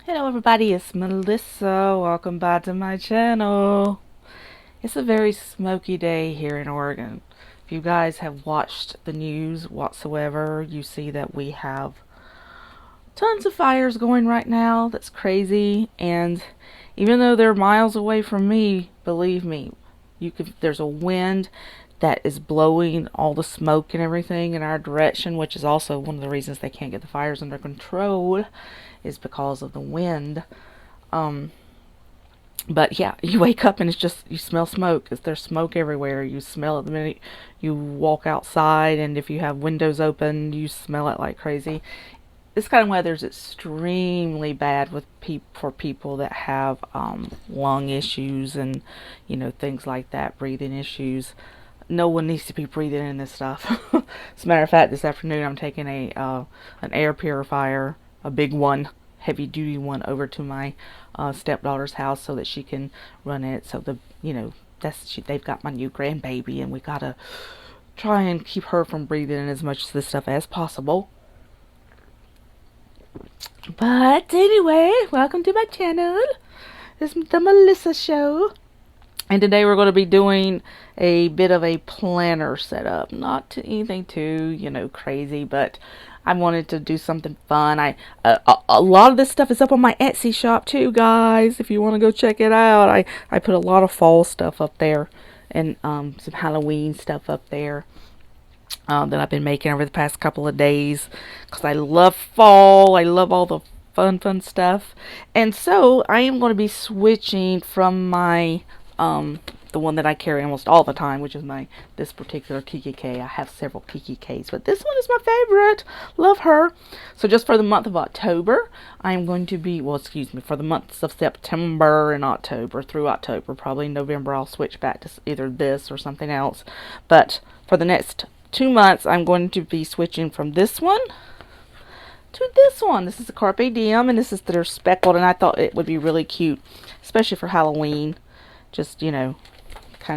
Hello everybody, it's Melissa. Welcome back to my channel. It's a very smoky day here in Oregon. If you guys have watched the news whatsoever, you see that we have tons of fires going right now. That's crazy. And even though they're miles away from me, believe me, there's a wind that is blowing all the smoke and everything in our direction, which is also one of the reasons they can't get the fires under control, is because of the wind. Um, but yeah, you wake up and it's just, you smell smoke. There's smoke everywhere. You smell it the minute you walk outside, and if you have windows open, you smell it like crazy. This kind of weather is extremely bad for people that have lung issues and things like that, breathing issues. No one needs to be breathing in this stuff. As a matter of fact, this afternoon I'm taking an air purifier, a big one, heavy duty one, over to my stepdaughter's house so that she can run it. So they've got my new grandbaby, and we gotta try and keep her from breathing in as much of this stuff as possible. But anyway, welcome to my channel. It's the Melissa Show. And today we're going to be doing a bit of a planner setup. Not anything too, crazy, but I wanted to do something fun. A lot of this stuff is up on my Etsy shop too, guys. If you want to go check it out, I put a lot of fall stuff up there, and some Halloween stuff up there that I've been making over the past couple of days, because I love fall. I love all the fun stuff. And so I am going to be switching from my the one that I carry almost all the time, which is this particular TKK. I have several TKKs, but this one is my favorite. Love her. So just for the month of October, I am going to be, for the months of September and October, through October, probably November, I'll switch back to either this or something else. But for the next 2 months, I'm going to be switching from this one to this one. This is a Carpe Diem, and this is their speckled, and I thought it would be really cute, especially for Halloween. Just, kind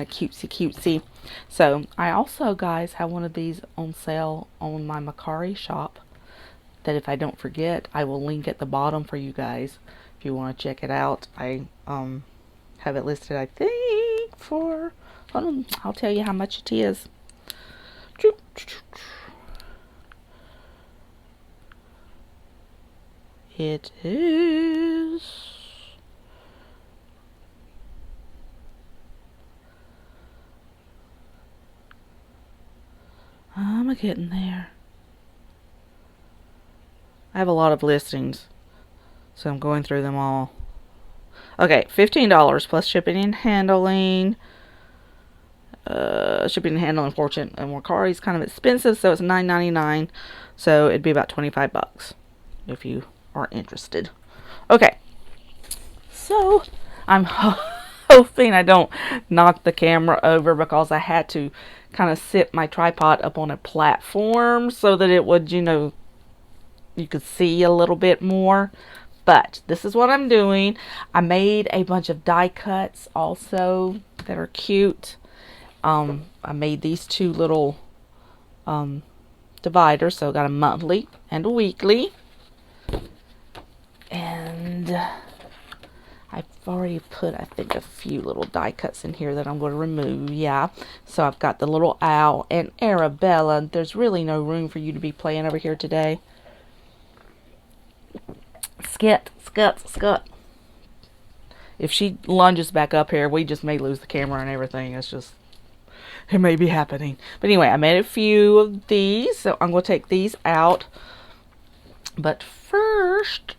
of cutesy. So I also, guys, have one of these on sale on my Macari shop, that if I don't forget, I will link at the bottom for you guys if you want to check it out. I have it listed, I think, for, hold on, I'll tell you how much it is. It is, I'm getting there. I have a lot of listings, so I'm going through them all. Okay, $15 plus shipping and handling. Shipping and handling fortune, and Mercari is kind of expensive, so it's $9.99. So it'd be about $25 if you are interested. Okay, so I'm hoping I don't knock the camera over, because I had to kind of sit my tripod up on a platform so that it would, you could see a little bit more. But this is what I'm doing. I made a bunch of die cuts also that are cute. I made these two little dividers, so I got a monthly and a weekly. And I've already put, I think, a few little die cuts in here that I'm going to remove. Yeah. So I've got the little owl and Arabella. There's really no room for you to be playing over here today. Skit. If she lunges back up here, we just may lose the camera and everything. It may be happening. But anyway, I made a few of these, so I'm going to take these out. But first,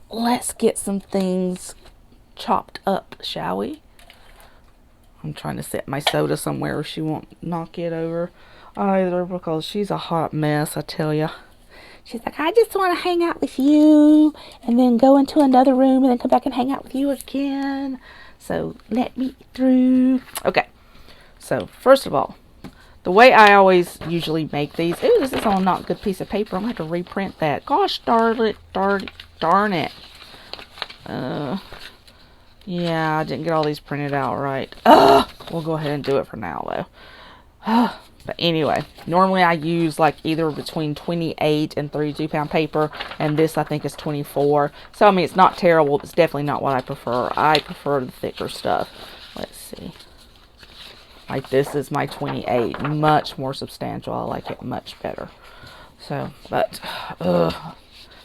let's get some things chopped up, shall we? I'm trying to set my soda somewhere where she won't knock it over either, because she's a hot mess, I tell ya. She's like, I just want to hang out with you, and then go into another room, and then come back and hang out with you again. So let me through. Okay. So first of all, the way I always usually make these. Ooh, this is on not good piece of paper. I'm gonna have to reprint that. Gosh darn it. Yeah, I didn't get all these printed out right. We'll go ahead and do it for now, though. But anyway, normally I use like either between 28 and 32 pound paper, and this I think is 24. So I mean, it's not terrible. It's definitely not what I prefer. I prefer the thicker stuff. Let's see. Like this is my 28, much more substantial. I like it much better. So, but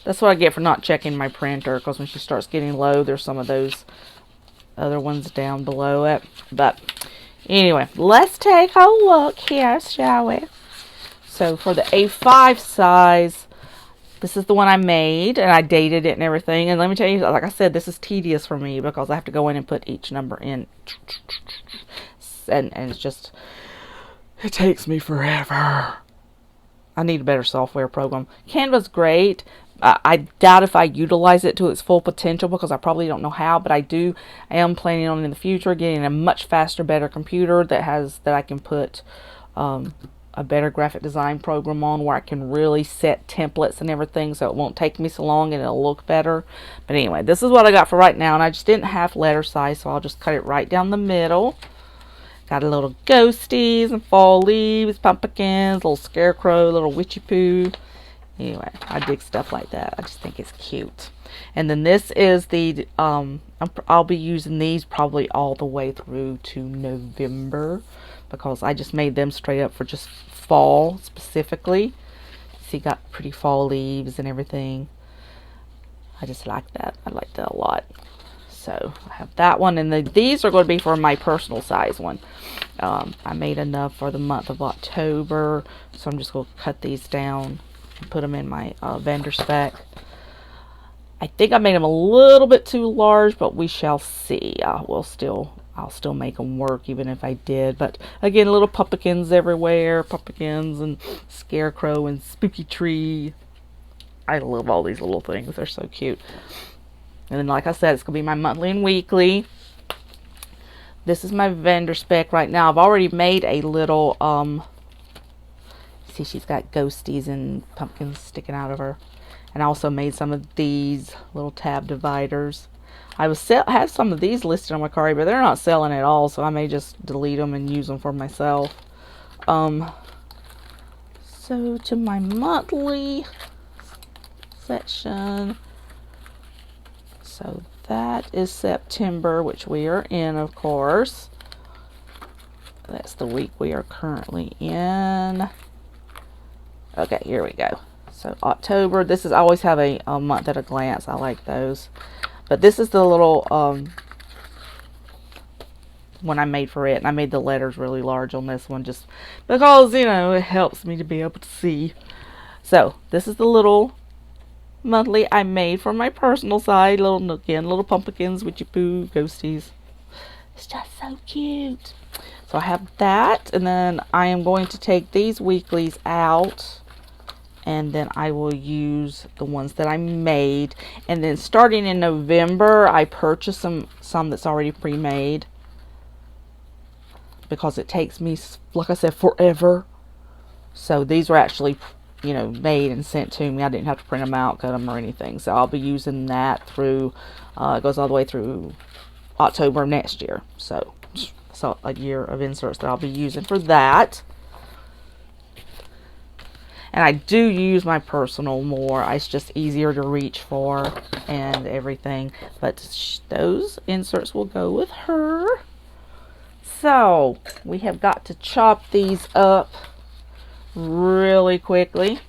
that's what I get for not checking my printer, because when she starts getting low, there's some of those other ones down below it. But anyway, let's take a look here, shall we? So for the A5 size, this is the one I made, and I dated it and everything. And let me tell you, like I said, this is tedious for me because I have to go in and put each number in. And it's just, it takes me forever. I need a better software program. Canva's great. I doubt if I utilize it to its full potential because I probably don't know how, but I am planning on in the future getting a much faster, better computer that I can put a better graphic design program on, where I can really set templates and everything, so it won't take me so long and it'll look better. But anyway, this is what I got for right now, and I just didn't have letter size, so I'll just cut it right down the middle. Got a little ghosties and fall leaves, pumpkins, little scarecrow, little witchy poo. Anyway, I dig stuff like that. I just think it's cute. And then this is the, I'll be using these probably all the way through to November, because I just made them straight up for just fall specifically. See, got pretty fall leaves and everything. I just like that. I like that a lot. So I have that one, and these are going to be for my personal size one. I made enough for the month of October, so I'm just going to cut these down and put them in my vendor spec. I think I made them a little bit too large, but we shall see. I'll still make them work even if I did. But again, little pumpkins everywhere, pumpkins and scarecrow and spooky tree. I love all these little things. They're so cute. And then, like I said, it's going to be my monthly and weekly. This is my vendor spec right now. I've already made a little, see, she's got ghosties and pumpkins sticking out of her. And I also made some of these little tab dividers. I have some of these listed on my card, but they're not selling at all, so I may just delete them and use them for myself. So to my monthly section. So that is September, which we are in, of course. That's the week we are currently in. Okay, here we go. So October, this is, I always have a month at a glance. I like those. But this is the little one I made for it. And I made the letters really large on this one just because, you know, it helps me to be able to see. So this is the little monthly I made for my personal side. Little pumpkins, witchy poo, ghosties. It's just so cute. So I have that, and then I am going to take these weeklies out, and then I will use the ones that I made. And then starting in November, I purchased some that's already pre-made, because it takes me, like I said, forever. So these were actually, you know, made and sent to me. I didn't have to print them out, cut them, or anything. So I'll be using that through, it goes all the way through October of next year. So a year of inserts that I'll be using for that. And I do use my personal more. It's just easier to reach for and everything. But those inserts will go with her. So we have got to chop these up really quickly.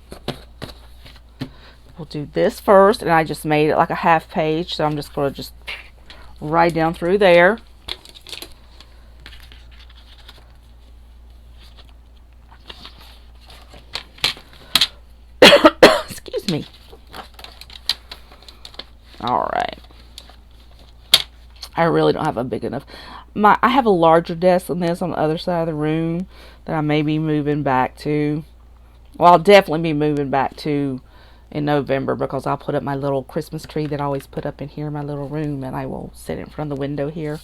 We'll do this first, and I just made it like a half page, so I'm just going to just write down through there. Excuse me. Alright. I really don't have a big enough. I have a larger desk than this on the other side of the room that I may be moving back to. Well, I'll definitely be moving back to in November, because I'll put up my little Christmas tree that I always put up in here in my little room, and I will sit in front of the window here.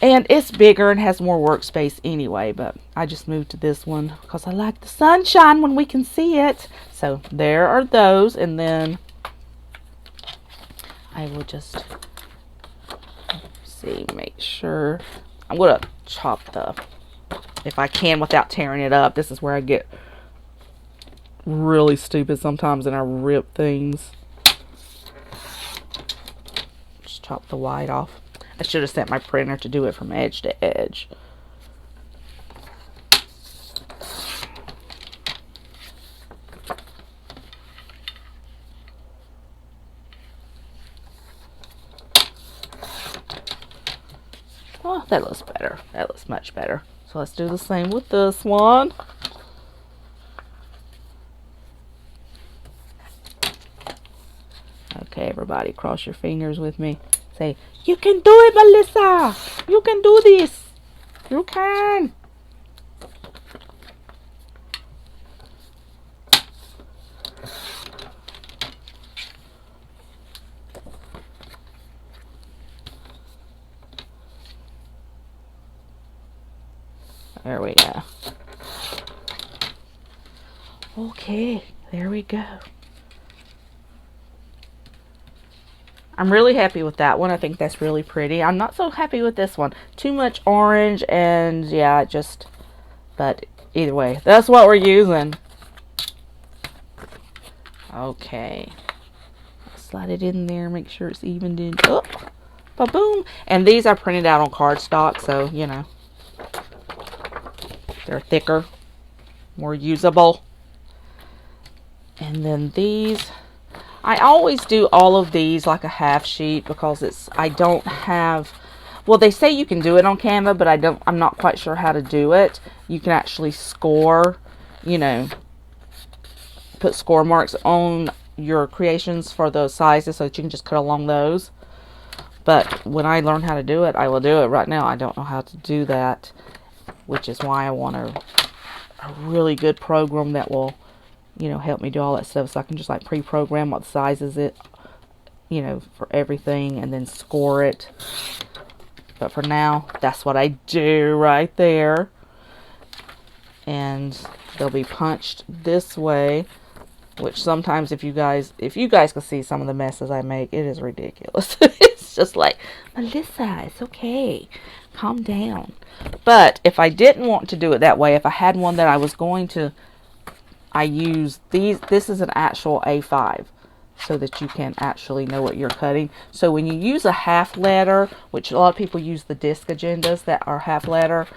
And it's bigger and has more workspace anyway, but I just moved to this one because I like the sunshine when we can see it. So there are those, and then I will just see, make sure. I'm going to chop the if I can without tearing it up. This is where I get really stupid sometimes and I rip things. Just chop the white off. I should have set my printer to do it from edge to edge. Oh, that looks better. That looks much better. So let's do the same with this one. Okay, everybody, cross your fingers with me. Say, you can do it, Melissa! You can do this! You can! There we go. Okay, there we go. I'm really happy with that one. I think that's really pretty. I'm not so happy with this one. Too much orange and yeah, but either way, that's what we're using. Okay. Slide it in there, make sure it's evened in. Oh, ba-boom. And these I printed out on cardstock, so, you know, they're thicker, more usable. And then these, I always do all of these like a half sheet because I don't have, well, they say you can do it on Canva, but I'm not quite sure how to do it. You can actually score, you know, put score marks on your creations for those sizes so that you can just cut along those. But when I learn how to do it, I will do it. Right now, I don't know how to do that, which is why I want a really good program that will, you know, help me do all that stuff, so I can just like pre-program what sizes it, you know, for everything, and then score it. But for now, that's what I do right there. And they'll be punched this way, which sometimes if you guys can see some of the messes I make, it is ridiculous. It's just like, Melissa, it's okay. Calm down. But if I didn't want to do it that way, if I had one that I was going to, I use these. This is an actual A5 so that you can actually know what you're cutting. So when you use a half letter, which a lot of people use the disc agendas that are half letter,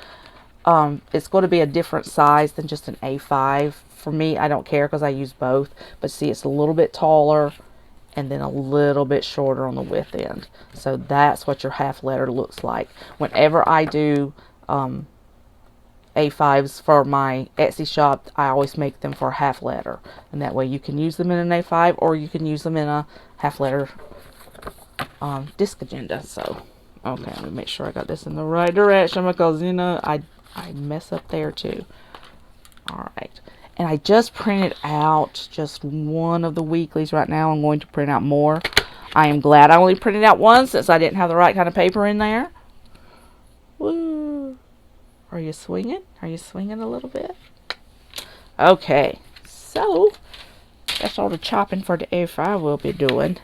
it's going to be a different size than just an A5. For me, I don't care because I use both. But see, it's a little bit taller and then a little bit shorter on the width end. So that's what your half letter looks like. Whenever I do A5s for my Etsy shop, I always make them for a half letter. And that way you can use them in an A5 or you can use them in a half letter disc agenda. So, okay, let me make sure I got this in the right direction because, you know, I mess up there too. Alright. And I just printed out just one of the weeklies right now. I'm going to print out more. I am glad I only printed out one since I didn't have the right kind of paper in there. Woo! Are you swinging? Are you swinging a little bit? Okay. So, that's all the chopping for the A5 we'll be doing.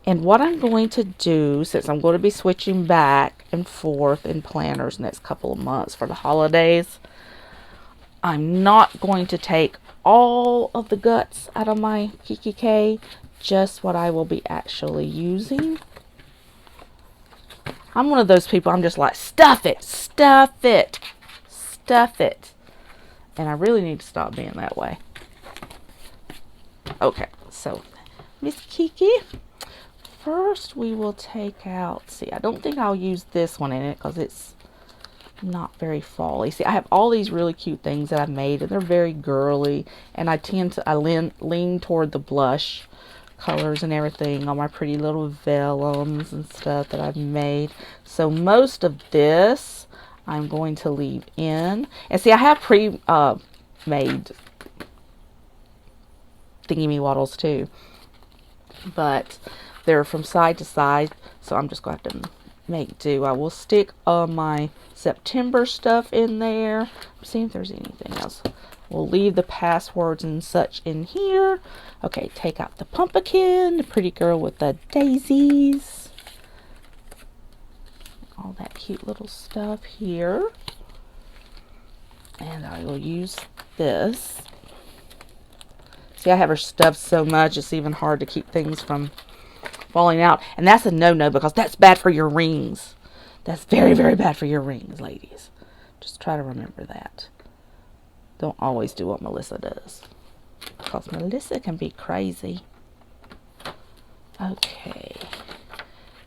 And what I'm going to do, since I'm going to be switching back and forth in planners next couple of months for the holidays, I'm not going to take all of the guts out of my Kiki K, just what I will be actually using. I'm one of those people, I'm just like, stuff it, stuff it, stuff it. And I really need to stop being that way. Okay, so Miss Kiki, first we will take out, see, I don't think I'll use this one in it because it's not very fally. See, I have all these really cute things that I've made and they're very girly, and I lean toward the blush colors and everything on my pretty little vellums and stuff that I've made. So most of this I'm going to leave in. And see, I have pre-made thingy-me-waddles too, but they're from side to side, so I'm just going to have to make do. I will stick my September stuff in there. See if there's anything else. We'll leave the passwords and such in here. Okay, take out the pumpkin, the pretty girl with the daisies, all that cute little stuff here. And I will use this. See, I have her stuffed so much, it's even hard to keep things from falling out. And that's a no-no because that's bad for your rings. That's very, very bad for your rings, ladies. Just try to remember that. Don't always do what Melissa does, because Melissa can be crazy. Okay.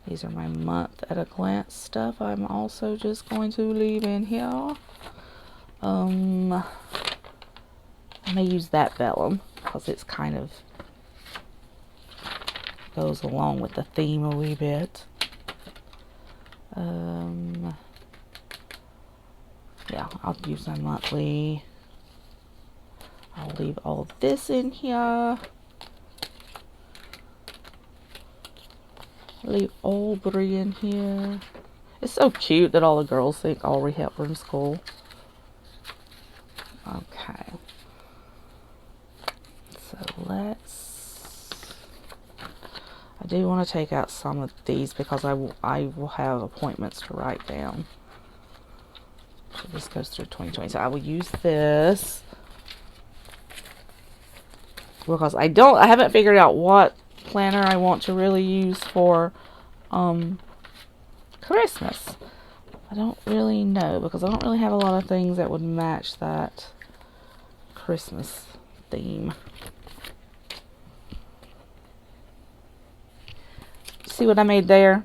These are my month at a glance stuff. I'm also just going to leave in here. I may use that vellum because it's kind of goes along with the theme a wee bit. Yeah, I'll use my monthly. I'll leave all of this in here. Leave Aubrey in here. It's so cute that all the girls think Aubrey Hepburn's cool. Okay. So I do want to take out some of these because I will have appointments to write down. So this goes through 2020. So I will use this because I haven't figured out what planner I want to really use for Christmas. I don't really know because I don't really have a lot of things that would match that Christmas theme. See what I made there?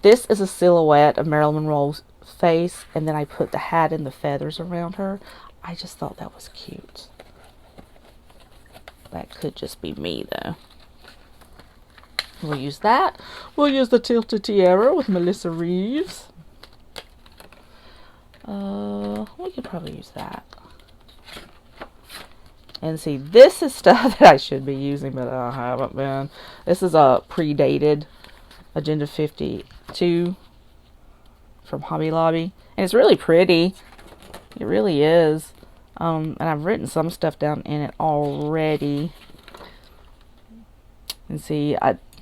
This is a silhouette of Marilyn Monroe's face, and then I put the hat and the feathers around her. I just thought that was cute. That could just be me, though. We'll use that. We'll use the Tilted Tiara with Melissa Reeves. We could probably use that. And see, this is stuff that I should be using, but I haven't been. This is a predated Agenda 52 from Hobby Lobby. And it's really pretty. It really is. And I've written some stuff down in it already. And see,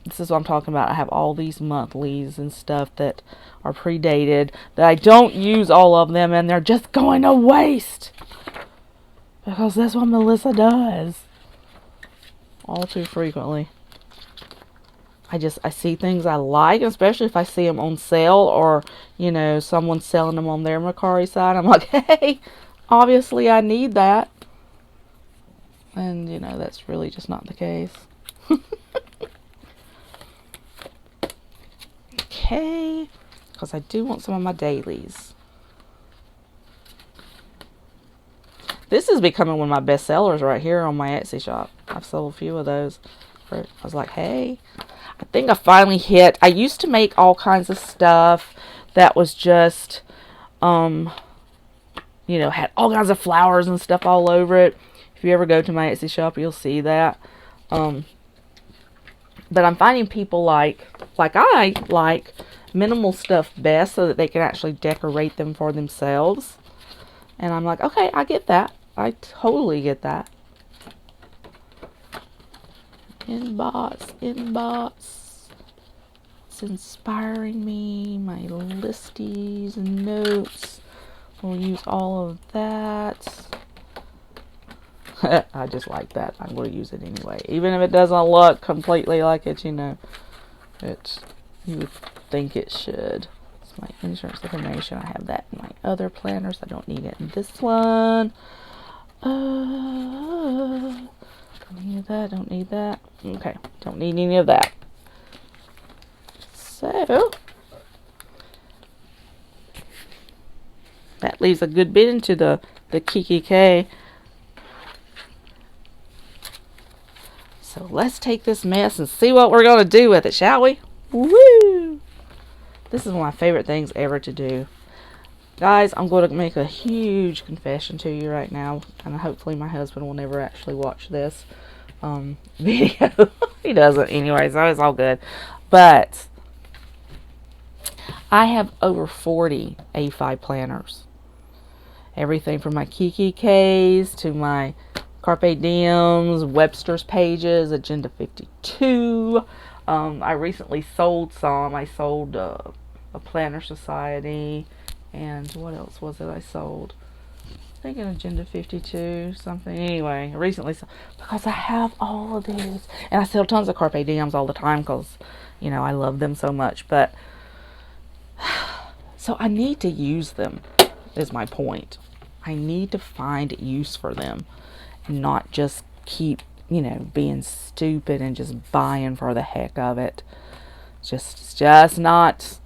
this is what I'm talking about. I have all these monthlies and stuff that are predated that I don't use all of them, and they're just going to waste. Because that's what Melissa does. All too frequently. I see things I like, especially if I see them on sale or, you know, someone's selling them on their Mercari side. I'm like, hey, obviously I need that. And, you know, that's really just not the case. Okay. Because I do want some of my dailies. This is becoming one of my best sellers right here on my Etsy shop. I've sold a few of those. I was like, hey. I think I finally hit. I used to make all kinds of stuff that was just, you know, had all kinds of flowers and stuff all over it. If you ever go to my Etsy shop, you'll see that. But I'm finding people like I like minimal stuff best so that they can actually decorate them for themselves. And I'm like, okay, I get that. I totally get that. Inbox. It's inspiring me. My listies and notes. We'll use all of that. I just like that. I'm going to use it anyway. Even if it doesn't look completely like it, you know, you would think it should. It's my insurance information. I have that in my other planners. I don't need it in this one. Don't need that. Don't need that. Okay. Don't need any of that. So that leaves a good bit into the Kiki K. So let's take this mess and see what we're going to do with it, shall we? Woo! This is one of my favorite things ever to do. Guys, I'm going to make a huge confession to you right now. And hopefully my husband will never actually watch this video. He doesn't anyway, so it's all good. But I have over 40 A5 planners. Everything from my Kiki K's to my Carpe Diems, Webster's Pages, Agenda 52. I recently sold some. I sold a Planner Society. And what else was it I sold? think an Agenda 52 something. Anyway, recently, because I have all of these, and I sell tons of Carpe Diems all the time because, you know, I love them so much. But so I need to use them. Is my point. I need to find use for them, and not just keep, you know, being stupid and just buying for the heck of it. It's just not.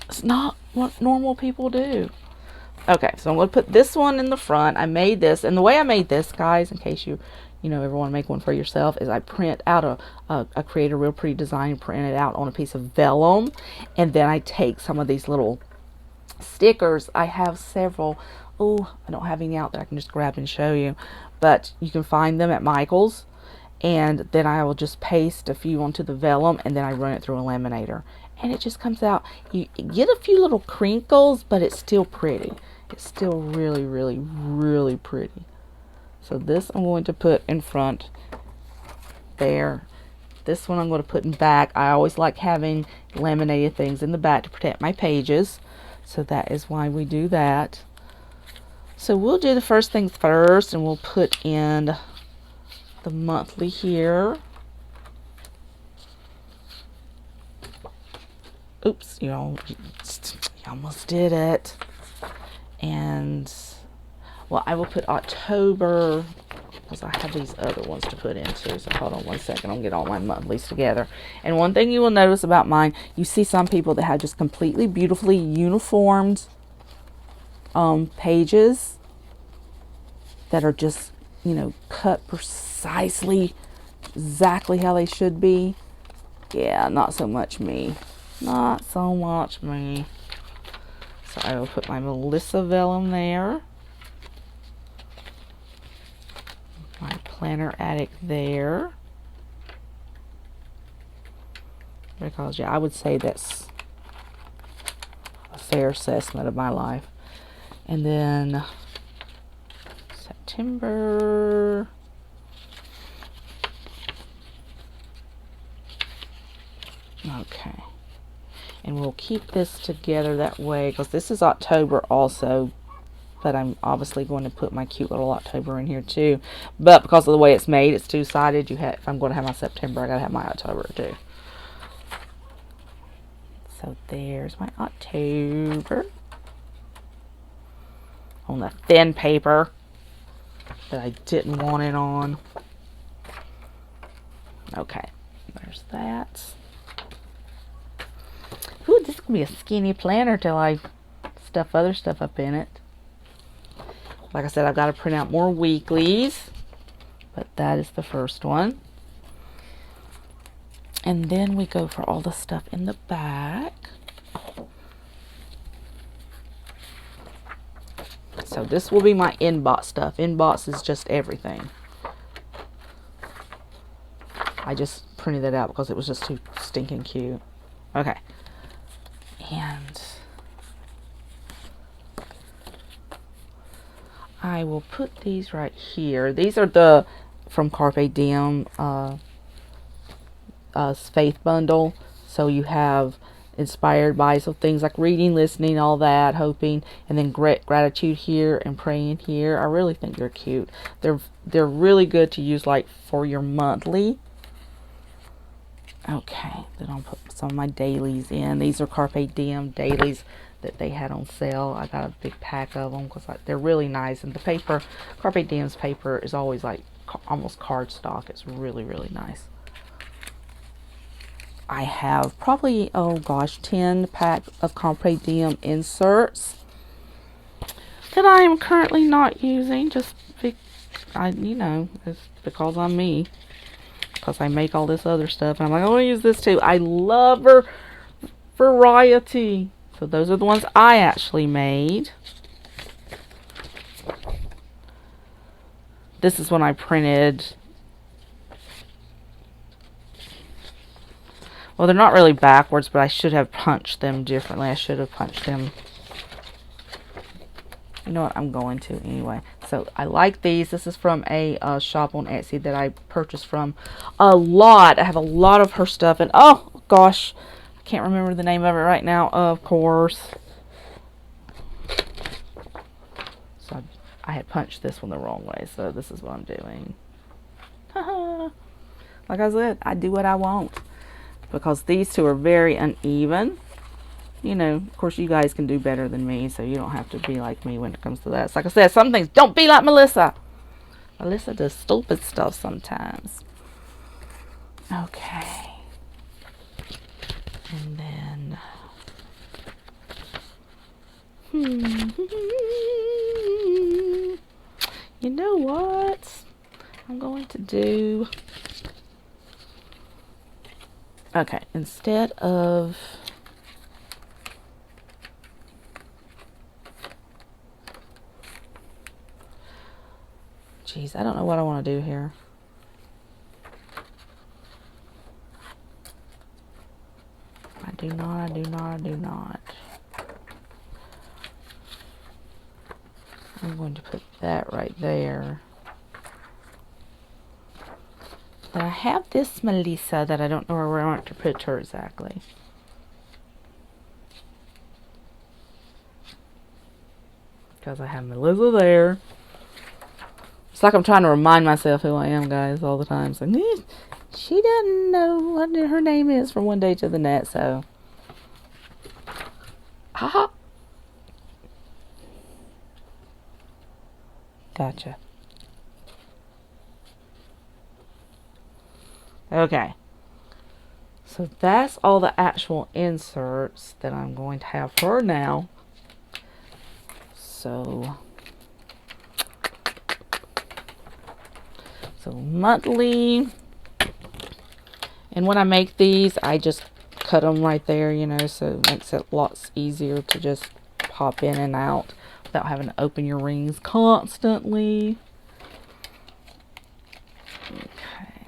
It's not what normal people do. Okay, so I'm going to put this one in the front. I made this, and the way I made this, guys, in case you know, ever want to make one for yourself, is I print out I create a real pretty design, print it out on a piece of vellum, and then I take some of these little stickers. I have several. Oh, I don't have any out that I can just grab and show you, but you can find them at Michael's, and then I will just paste a few onto the vellum, and then I run it through a laminator, and it just comes out. You get a few little crinkles, but it's still pretty. It's still really, really, really pretty. So this I'm going to put in front there. This one I'm going to put in back. I always like having laminated things in the back to protect my pages. So that is why we do that. So we'll do the first things first, and we'll put in the monthly here. Oops, you almost did it. And, well, I will put October, because I have these other ones to put into. So hold on one second. I'll get all my monthlies together. And one thing you will notice about mine, you see some people that have just completely beautifully uniformed pages that are just, you know, cut precisely exactly how they should be. Yeah, not so much me. Not so much me. So I will put my Melissa vellum there. My planner attic there. Because, yeah, I would say that's a fair assessment of my life. And then September. Okay. And we'll keep this together that way, because this is October also, but I'm obviously going to put my cute little October in here too. But because of the way it's made, it's two-sided. If I'm going to have my September, I got to have my October too. So there's my October on the thin paper that I didn't want it on. Okay, there's that. Ooh, this is going to be a skinny planner till I stuff other stuff up in it. Like I said, I've got to print out more weeklies, but that is the first one. And then we go for all the stuff in the back. So this will be my inbox stuff. Inbox is just everything. I just printed that out because it was just too stinking cute. Okay. And I will put these right here. These are the from Carpe Diem faith bundle. So you have inspired by, so things like reading, listening, all that, hoping, and then gratitude here and praying here. I really think they're cute. They're really good to use like for your monthly. Okay, then I'll put some of my dailies in. These are Carpe Diem dailies that they had on sale. I got a big pack of them because they're really nice. And the paper, Carpe Diem's paper is always like almost cardstock. It's really, really nice. I have probably, oh gosh, 10 pack of Carpe Diem inserts that I am currently not using. Just, you know, it's because I'm me. Because I make all this other stuff. And I'm like, I want to use this too. I love variety. So those are the ones I actually made. This is when I printed. Well, they're not really backwards, but I should have punched them differently. I should have punched them. You know what? I'm going to anyway. So I like these. This is from a shop on Etsy that I purchased from a lot. I have a lot of her stuff. And oh gosh, I can't remember the name of it right now. Of course. So I had punched this one the wrong way, so this is what I'm doing. Like I said, I do what I want because these two are very uneven. You know, of course, you guys can do better than me, so you don't have to be like me when it comes to that. So like I said, some things, don't be like Melissa. Melissa does stupid stuff sometimes. Okay. And then... You know what I'm going to do? Okay, instead of... Jeez, I don't know what I want to do here. I do not. I'm going to put that right there. But I have this Melissa that I don't know where I want to put her exactly. Because I have Melissa there. It's like I'm trying to remind myself who I am, guys, all the time. So, she doesn't know what her name is from one day to the next, so. Haha. Gotcha. Okay. So that's all the actual inserts that I'm going to have for now. So monthly. And when I make these, I just cut them right there, you know, so it makes it lots easier to just pop in and out without having to open your rings constantly. Okay.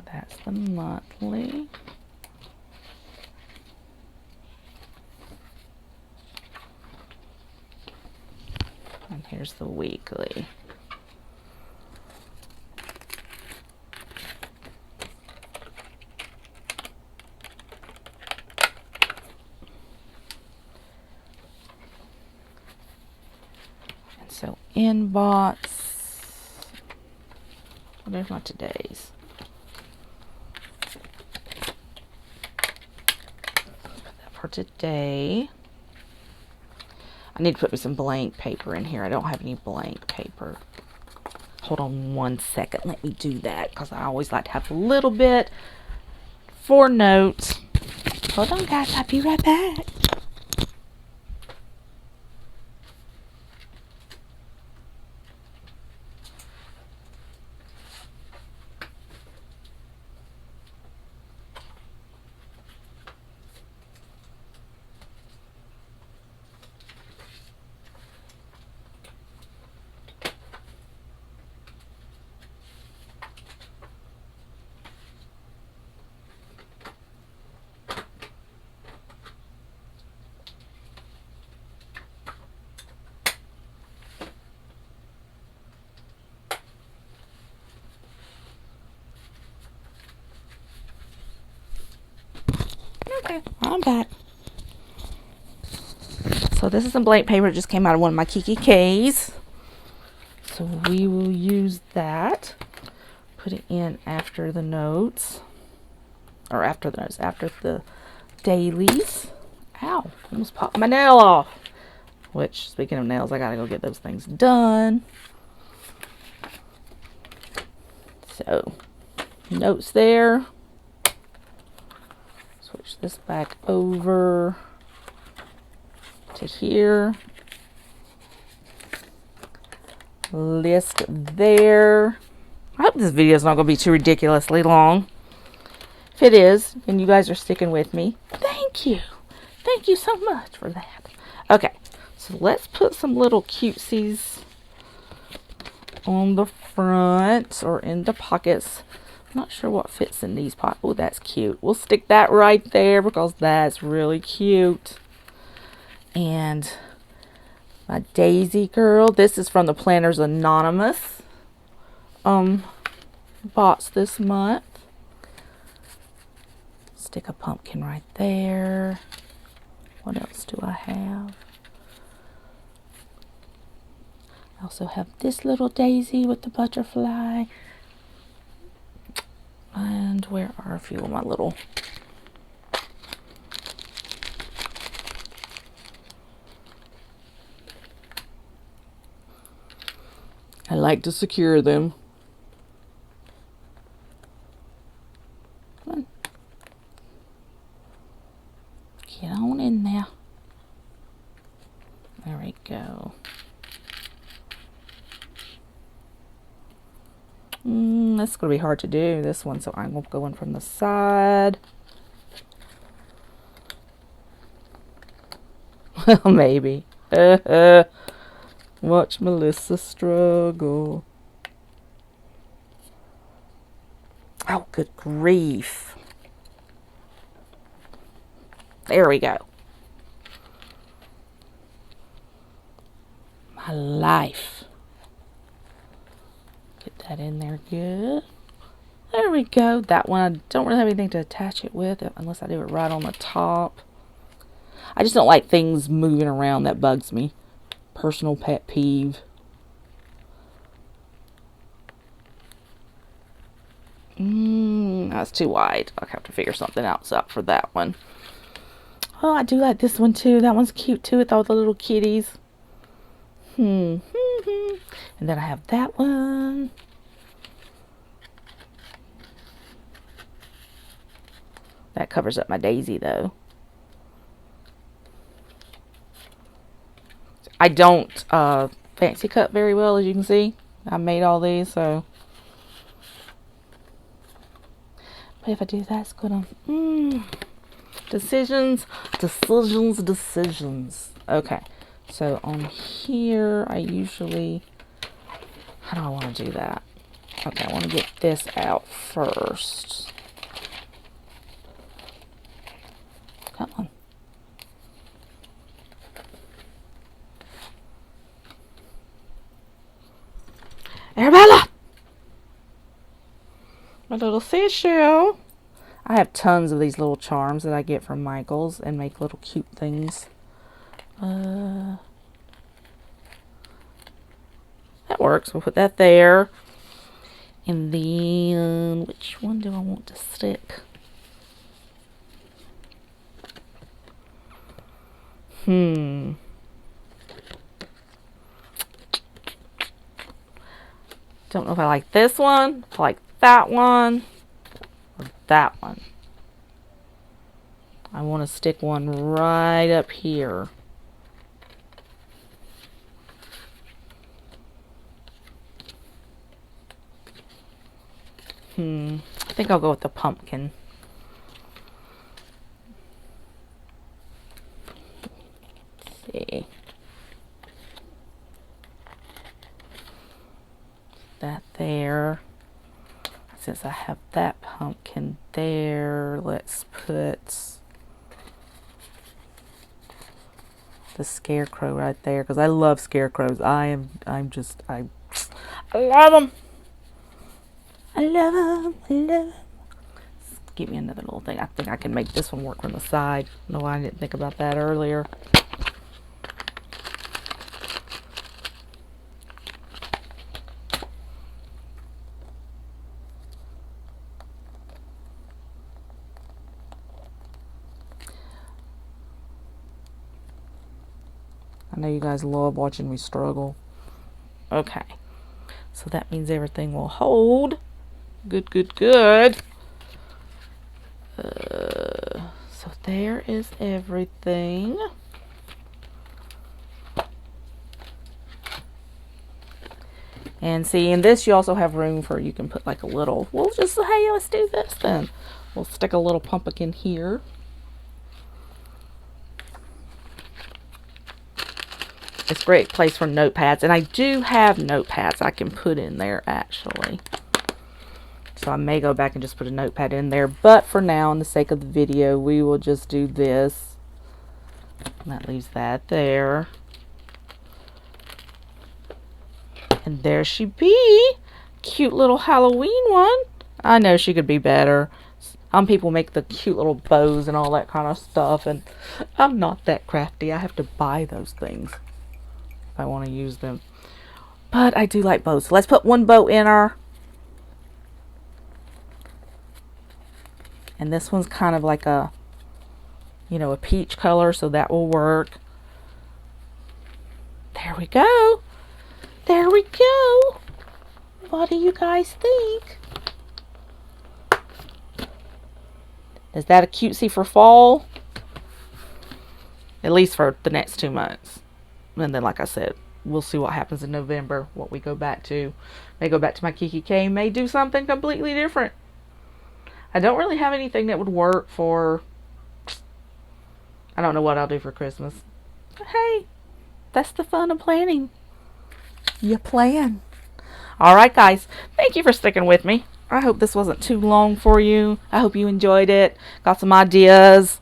That's the monthly. And here's the weekly. So inbox, well, there's my today's. Put that for today. I need to put me some blank paper in here. I don't have any blank paper. Hold on one second. Let me do that because I always like to have a little bit for notes. Hold on, guys. I'll be right back. Okay, I'm back. So this is some blank paper. It just came out of one of my Kiki K's. So we will use that. Put it in after the notes. Or after the notes. After the dailies. Ow. Almost popped my nail off. Which, speaking of nails, I gotta go get those things done. So, notes there. Switch this back over to here. List there. I hope this video is not going to be too ridiculously long. If it is, and you guys are sticking with me, thank you. Thank you so much for that. Okay, so let's put some little cutesies on the front or in the pockets. I'm not sure what fits in these pockets. Oh, that's cute. We'll stick that right there because that's really cute. And my Daisy girl. This is from the Planners Anonymous box this month. Stick a pumpkin right there. What else do I have? I also have this little daisy with the butterfly. And where are a few of my little... I like to secure them. Come on. Get on in there. There we go. That's going to be hard to do, this one, so I'm going to go in from the side. Well, maybe. Watch Melissa struggle. Oh, good grief. There we go. My life. Get that in there good. There we go. That one, I don't really have anything to attach it with unless I do it right on the top. I just don't like things moving around. That bugs me. Personal pet peeve. That's too wide. I'll have to figure something else out for that one. Oh, I do like this one too. That one's cute too with all the little kitties. And then I have that one. That covers up my daisy though. I don't fancy cut very well, as you can see. I made all these, so. But if I do that, it's gonna decisions. Okay, so on here, I usually, how do I want to do that? Okay, I want to get this out first. Come on. Arabella! My little seashell. I have tons of these little charms that I get from Michael's and make little cute things. That works. We'll put that there. And then, which one do I want to stick? Don't know if I like this one, if I like that one, or that one. I want to stick one right up here. I think I'll go with the pumpkin. Let's see. That there. Since I have that pumpkin there, let's put the scarecrow right there, because I love scarecrows. I love them. I love them. Give me another little thing. I think I can make this one work from the side. No, I didn't think about that earlier. I know you guys love watching me struggle. Okay. So that means everything will hold. Good, good, good. So there is everything. And see, in this you also have room for, you can put like a little, we'll just, hey, let's do this then. We'll stick a little pumpkin here. It's a great place for notepads, and I do have notepads I can put in there actually. So I may go back and just put a notepad in there, but for now, in the sake of the video, we will just do this. And that leaves that there. And there she be. Cute little Halloween one. I know she could be better. Some people make the cute little bows and all that kind of stuff, and I'm not that crafty. I have to buy those things if I want to use them. But I do like bows. So let's put one bow in her. And this one's kind of like a, you know, a peach color, so that will work. There we go. There we go. What do you guys think? Is that a cutesy for fall? At least for the next 2 months. And then, like I said, we'll see what happens in November, what we go back to. May go back to my Kiki K, may do something completely different. I don't really have anything that would work for, I don't know what I'll do for Christmas. But hey, that's the fun of planning. You plan. Alright guys, thank you for sticking with me. I hope this wasn't too long for you. I hope you enjoyed it. Got some ideas.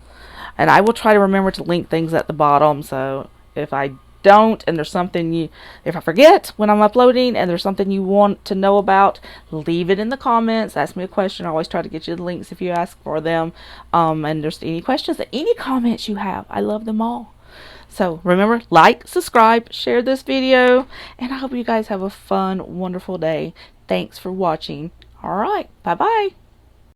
And I will try to remember to link things at the bottom. So if I don't and there's something if I forget when I'm uploading and there's something you want to know about, leave it in the comments. Ask me a question. I always try to get you the links if you ask for them. And there's any questions, any comments you have, I love them all. So remember, like, subscribe, share this video, and I hope you guys have a fun, wonderful day. Thanks for watching. Alright, bye bye.